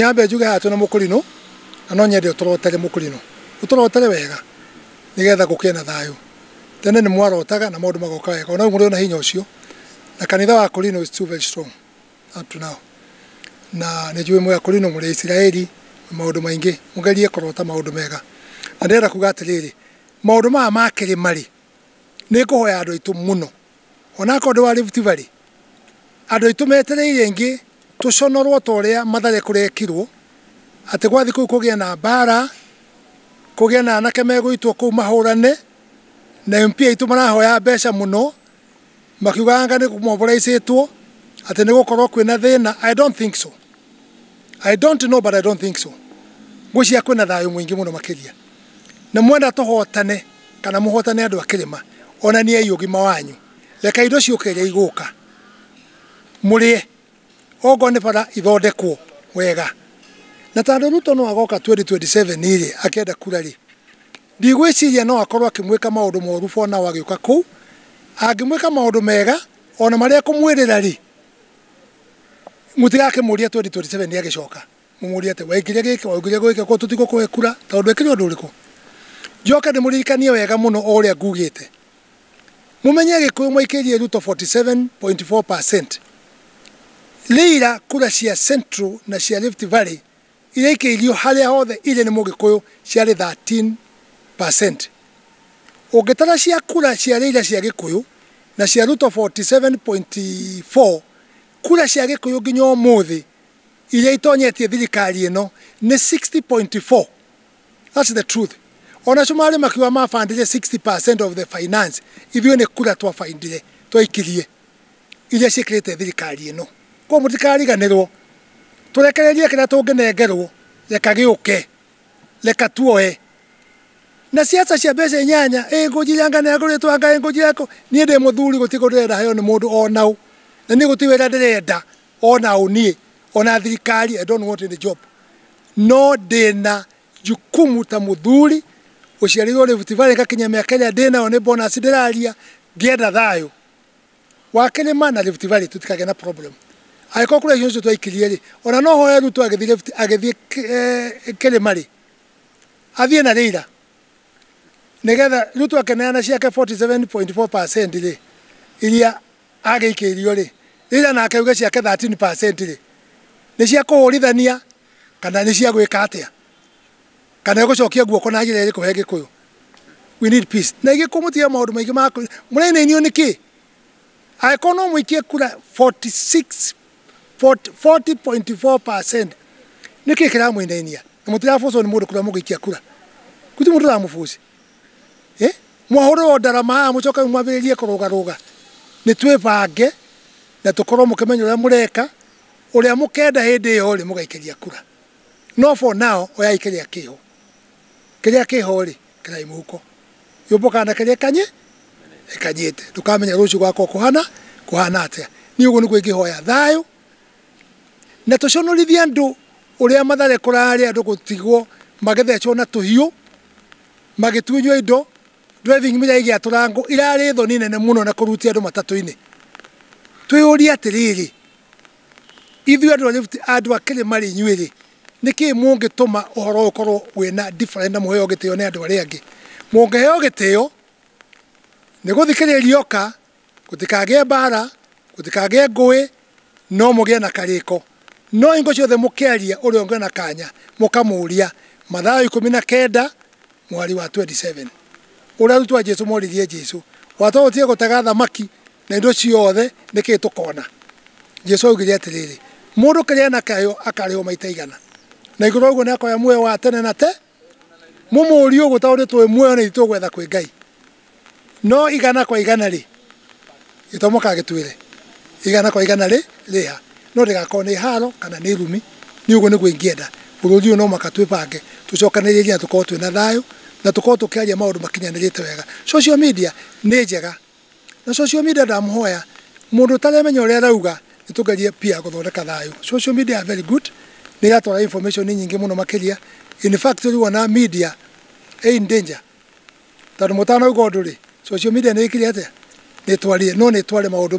nyambe njuge hatu na mukurino na no nyende utorotere mukurino utorotere wega nigetha gukie na thayo tene ni mwarotaga na maundu magoka wega ona muri na hinya ucio na kanitha wa Kurino is too very strong up to now na ne juwe mwa Kurino muri Israeli maundu maingi mugerie korota maundu mega na ndera kuga atiriri maundu makiri mari ni kuhoya andu itu muno ona kondo wa Rift Valley andu itu metereire ingi tuconorwo toria mathare kurekirwo ati gwathi kugia na bara kugia na anake megwitwo ku mahurane na MP itu marahoya mbeca muno makiuganga ni kumoboraicitwo ati ni gukorwo kwina thina. I don't think so. I don't know, but I don't think so. Gucia kwina thayo mwingi muno makiria na mwenda tuhotane kana muhotane andu akirima ona ni ayugima wanyu leka indo ciukiria iguka murie ogo ni para ithondekwo wega na tando Ruto no agoka 2027 iri akenda kurari ndigwiciria no akorwo akimwika maundu moru fona wagiuka ku agimwika maundu mega ona maria kumwirira ri mutigake muria 2027 ni agicoka mumuria te waikire gike waikire gike ko tutiko kwekura tondu ekire undu uriko joka ndimuririkanie wega muno oria ngugite mumenye gikuyu mwaikirie Ruto 47.4%. Leira kura cia Central na cia Rift Valley ireikirio haria hothe ile ni mugikuyu ciari 13%. Ugitara cia kura cia Leira cia gikuyu na cia Ruto 47.4 kura cia gikuyu nginya umuthi ile itonyetie thirikari ino ni 60.4. That's the truth. Ona Somali makiwa mafandire 60% of the finance ithio ni kura twafindire twaikirie ile cikrete thirikari ino kwa mutikari ganirwo turekererie kira tungenengerwo leka giuke leka tuoe na siasa cia mbeca inyanya ngujiranga na nguri twanga ngujirako nie ndi muthuri gutigurira hayo ni mundu onau na ni gutiwira ndirenda onau nie ona thirikari. I don't want the job no dena jukumu ta muthuri uciarirwo Rift Valley gakinya miaka ria ndina one bonus ndiraria ngienda thayo wakirima na Rift Valley tutikage na problem aiko kule yonzo twaikirie ri ona no hoya Ruto agithie Kilimari athie na Leira nigetha Ruto akeneana ciake 47.4% ri iria ageikirio ri Leira na akauga ciake 13% ri ni cia kuhurithania kana ni cia gwika atia kana gucokia guoko na njira iri kuhe gikuyu. We need peace na igikumutia maundu maingi mako murene inio niki aikono mwikie kura 40.4% niki kira mwinenia na mutira foso ni mundu kura mugikia kura kuti mundu ra mufusi mwahoro ndarama mucoka mwabiririe kurugaruga ni twibange na tukorwo mukimenya uria mureka uria mukenda hindi yo ri mugaikiria kura no for now oya ikiria kiho kiria kiho ri kirai muhuko yoboka na kiria kanye ekanyete tukamenya rucio gwako kuhana atia ni ugo ni kwigihoya thayo na tuconorithia andu uria mathare kurari andu gutigwo magethecwo na tuhiu magitunywa indo driving mira igia turango irari thoni nene muno na kurutia andu matatu-ini twiyuria atiriri ithu andu Kilimari inyuiri niki mungituma uhoro ukorwo wina different na muheo gitio ni andu aria angi mungeheo gitio ni guthikiririo ka gutikage bara gutikage ngui no mugie na kariko no ingo ciothe mukiaria uri onge na kanya mukamuria mathaa 19 mwari wa 27 ura rutwa Jesu moririe Jesu watotie gutaga thamaki na indo ciothe niki tukona Jesu augire atiriri mundu kiria na kayo akarihwo maita igana na iguru ugo nako ya muoyo wa tene na te mumurio gutauri twe muoyo ni tugwetha kwi Ngai no igana kwa igana ri itomoka gitwire igana kwa igana ri riha no rigakona ni haro kana ni rumi ni ugo ni gwingienda bururi no makatwipange tucokaniriria tukorwo twina thayo na tukorwo tukiaria maundu makinyanirite wega. Social media ni njega na social media ndamuhoya mundu taramenya uria arauga nitugerie pia guthondeka thayo. Social media are very good ni gatwara information nyingi muno makiria. In fact wana media in danger tondu mutano ugo nduri social media ni ikiri atia ni twari no ni tware maundu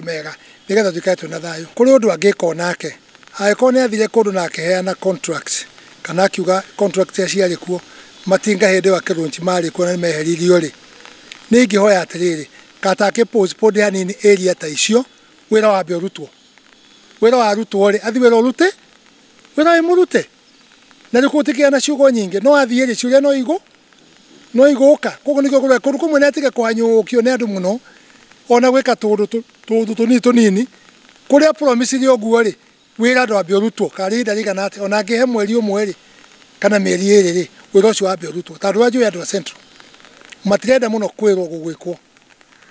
mega nigetha tukae twina thayo kuri undu angika onake aikone athire kundu na akeheana contracts kana akiuga contract ya ciarĩ kuo matinga hĩndĩ wa kĩrũnji marĩ kuo na nĩmeheririo rĩ nĩ ingĩhoya atĩrĩrĩ katake postpone hanini area ta icio wĩra wambe ũrutwo wĩra warutwo rĩ athi wĩra ũrute wĩra wĩmũrute na rĩu gũtikĩgĩa na ciugo nyingĩ no athiĩ rĩ ciũria no igũka koguo nĩkĩo kũrĩa kũndũ kũmwe nĩatige kũhanyũkio nĩ andũ mũno ona gwĩka tũnini tũnini kũrĩa promise ire ũguo rĩ wĩra ndwambe ũrutwo kana ihinda rĩigana atĩa ona angĩhe mweri ũmwe rĩ kana mĩeri ĩrĩ rĩ wĩra ũcio wambe ũrutwo tondũ wanjũĩ andũ a Central matirenda mũno kwĩrwo gũgwĩkwo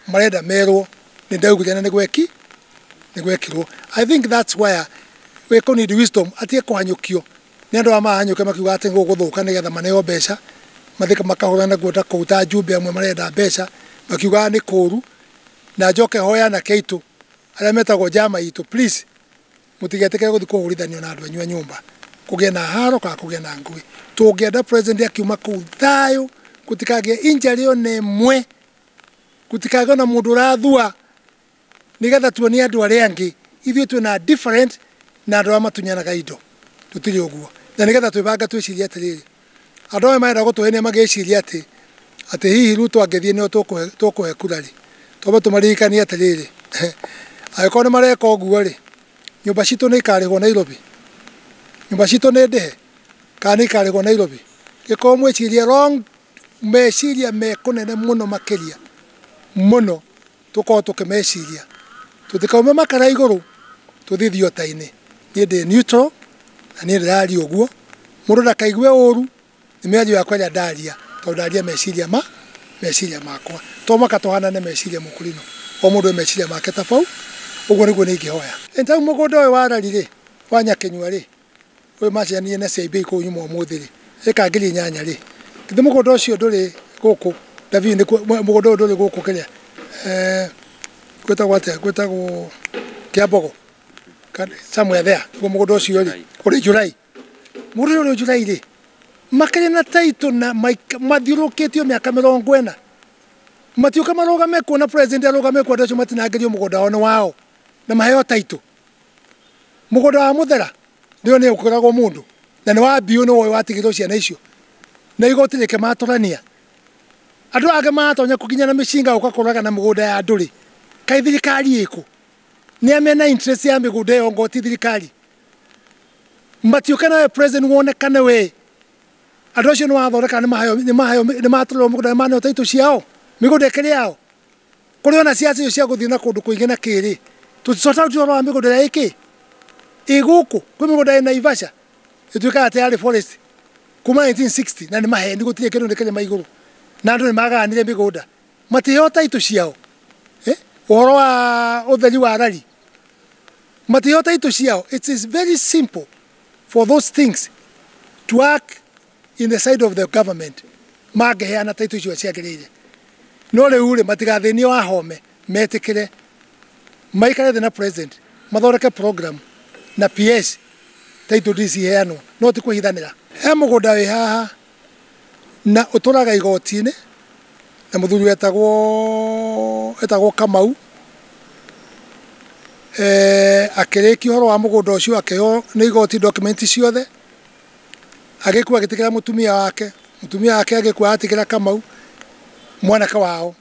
marenda merwo nĩ ndaugire na nĩgwekirwo. I think that's why we need wisdom atie kũhanyũkio nĩ andũ amahanyũke makiuga atĩ gũgũthũka nĩgetha maneo mbeca mathika makahũrana guota kũuta njumbe amwe marenda mbeca makiuga nĩ kũũru na njoke hoya na keitu arĩa metagwo njama itũ please mutigetĩkĩre gũthiĩ kũhũrithanio na andũ anyu a nyũmba kũgĩa na haro kana kũgĩa na ngũĩ tũngĩenda president akiuma kũu thayũ gũtikagĩe injury ona ĩmwe gũtikagĩe na mũndũ ũrathua nĩgetha tuonie andũ arĩa angĩ ithuĩ twĩna different na andũ arĩa matunyanaga indo tũtirĩ ũguo na nĩgetha twĩbanga twĩcirie atĩrĩrĩ andũ aya marenda gũtũhenia magĩciria atĩ hihi Ruto angĩthiĩ nĩo tũkũhe kura rĩ toba tũmaririkanie atĩrĩrĩ angĩkorwo nĩ mareka ũguo rĩ nyũmba citũ nĩ ikarĩhwo Nairobi nyũmba citũ nĩ ndĩhe kana nĩ ikarĩhwo Nairobi gĩkorwo mwĩcirie wrong meciria mekũnene mũno makĩria mũno tũkorwo tũkĩmeciria tũtikaume makara igũrũ tũthiĩ thiota-inĩ niĩ ndĩ neutral na niĩ ndĩraria ũguo mũndũ ndakaigue ũru nĩ mĩario yakwa ĩrĩa ndaria tondũ ndaria meciria makwa to maka tũhanane meciria mũkũrino o mũndũ meciria make tabau ũguo nĩguo nĩ ingĩhoya ĩntau mũgũnda ũyũ wa rari rĩ wa Nyakenyua rĩ ũyũ macanirie na CIB kũu nyuma ũmũthĩ rĩ ĩka ngiri 8 rĩ githĩ mũgũnda ũcio ndũrĩ gũkũ David mũgũnda ũyũ ndũrĩ gũkũ kĩrĩa gwĩtagwo Kĩambogo somewhere there nĩguo mũgũnda ũcio rĩ ũrĩ Julai mũgũnda ũrĩ Julai rĩ makĩrĩ na taito na mathiũrũkĩtio mĩaka 40 matiũka marũgame kuona president arũgame kwa andũ acio matinangĩrio mũgũnda wao wao na maheo taito mũgũnda wa Muthera nĩo nĩ ũkoragwo mũndũ na nĩ wa biũ nĩwe watigirwo ciana icio na igoti rĩke matũrania andũ angĩ matonya kũkinya na mĩcinga ũkakũraga na mũgũnda ya andũ rĩ kaĩ thirikari ĩkũ nĩ amena interest ya mĩgũnda ĩyo ngoti thirikari matiũka nawe president wonekane we andũ acio nĩ wathondeka nĩ matũrwo mũgũnda maneo taito ciao mĩgũnda ĩkĩrĩ yao kũrĩ ona ciaca icio cia gũthiĩ na kũndũ kũingĩ na kĩrĩ tũticota ũhoro wa mĩgũnda ĩrĩa ĩkĩ ĩgũkũ kwĩ mĩgũnda ĩ Naivasha ĩtuĩkaga atĩ yarĩ forest kuma 1960 na nĩ maheni gũtirĩ kĩndũ kĩrĩma igũrũ na andũ nĩ magaganire mĩgũnda matiheo taito ciao ũhoro wa ũtheri wa rari matiheo taito ciao. It is very simple for those things to work in the side of the government mangĩheana taito icio ciagĩrĩire no rĩu rĩ matigathĩnio ahome metĩkĩre maikare thĩ na president mathondeke program na PS taito DC heanwo no ti kũhithanĩra he mũgũnda wĩ haha na ũtũraga igoti-inĩ na mũthuri etagwo Kamau akĩrĩkia ũhoro wa mũgũnda ũcio akĩheo nĩ igoti document ciothe agĩkua agĩtigĩra mũtumia wake agĩkua atigĩra Kamau mwanake wao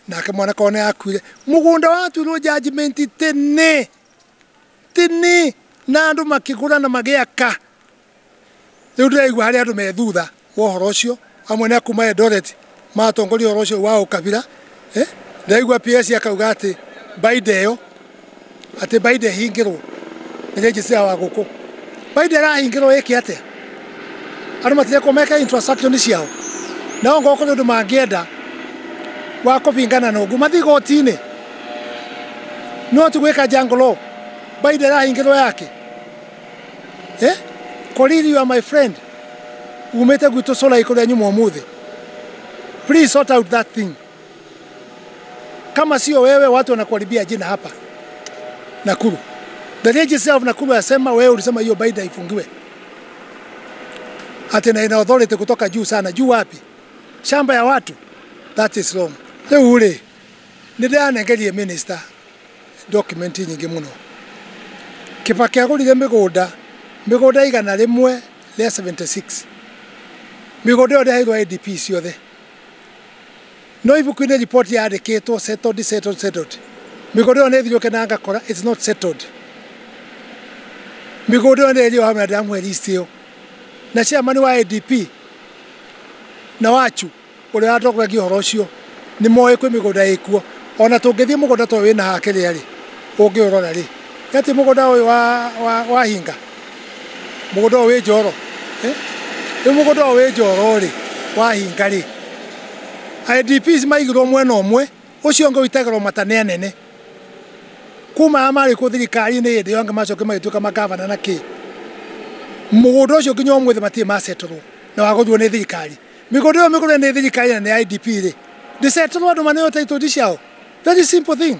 nake mwanake wao nĩ akuire mũgũnda watuirwo judgment tene na andũ makĩgũra na magĩaka rĩu ndĩraigua harĩ andũ me thutha wa ũhoro ũcio amwe nĩ akuma Eldoret matongoria ũhoro ũcio wa ũkabira ndĩraigua PS akauga atĩ Biden ĩyo atĩ Biden hingĩrwo nĩ registrar wa gũkũ Biden arahingĩrwo ĩkĩ atĩa andũ matireko meka infrastructure ciao na ngo kũrĩ ũndũ mangĩenda wa kũbingana na ũguo mathiĩ igoti-inĩ no tugwĩka jungle law Biden arahingĩrwo yake Kolili, you are my friend umete gwitũ Solai kũrĩa nyuma ũmũthĩ please sort out that thing kama sio wewe watu wanakuharibia jina hapa Nakuru. The registrar of Nakuru asema wewe ulisema hiyo Biden ifungiwe ati na ina authority kutoka juu sana juu wapi shamba ya watu that is wrong rĩu rĩ nĩ ndĩranengerie minister document nyingĩ mũno Kibaki agurire migunda igana rimwe rĩa 76 migunda ĩyo yaheirwo IDP ciothe no ibuku-inĩ report yandĩkĩtwo settled migunda ĩyo nĩ thiũke na ngakora it's not settled migunda ĩyo nĩ ĩrĩ o hamwe ndamwe list ĩyo na chairman wa IDP na wachu ũrĩa watongoragia ũhoro ũcio nĩ moĩ kwĩ migunda ĩkuo ona tũngĩthiĩ mũgũnda to wĩna hake rĩarĩ ũngĩũrora rĩ ati mũgũnda ũyũ wa hinga mũgũnda ũyũ wĩ Njoro mũgũnda ũyũ wĩ Njoro rĩ wa hinga rĩ IDPs maigirwo mwena ũmwe ũcio ũngĩ wĩtagĩrwo Matania nene kuma marĩ kũ thirikari-inĩ hĩndĩ ĩyo anga macoke magĩtuĩka magavana na kĩ mũgũnda ũcio nginya ũmũthĩ matirĩ masettlwo na wagũthwo nĩ thirikari migũnda ĩyo mĩgũre nĩ thirikari na nĩ IDP rĩ ndĩsettlwo andũ maneo title ciao very simple thing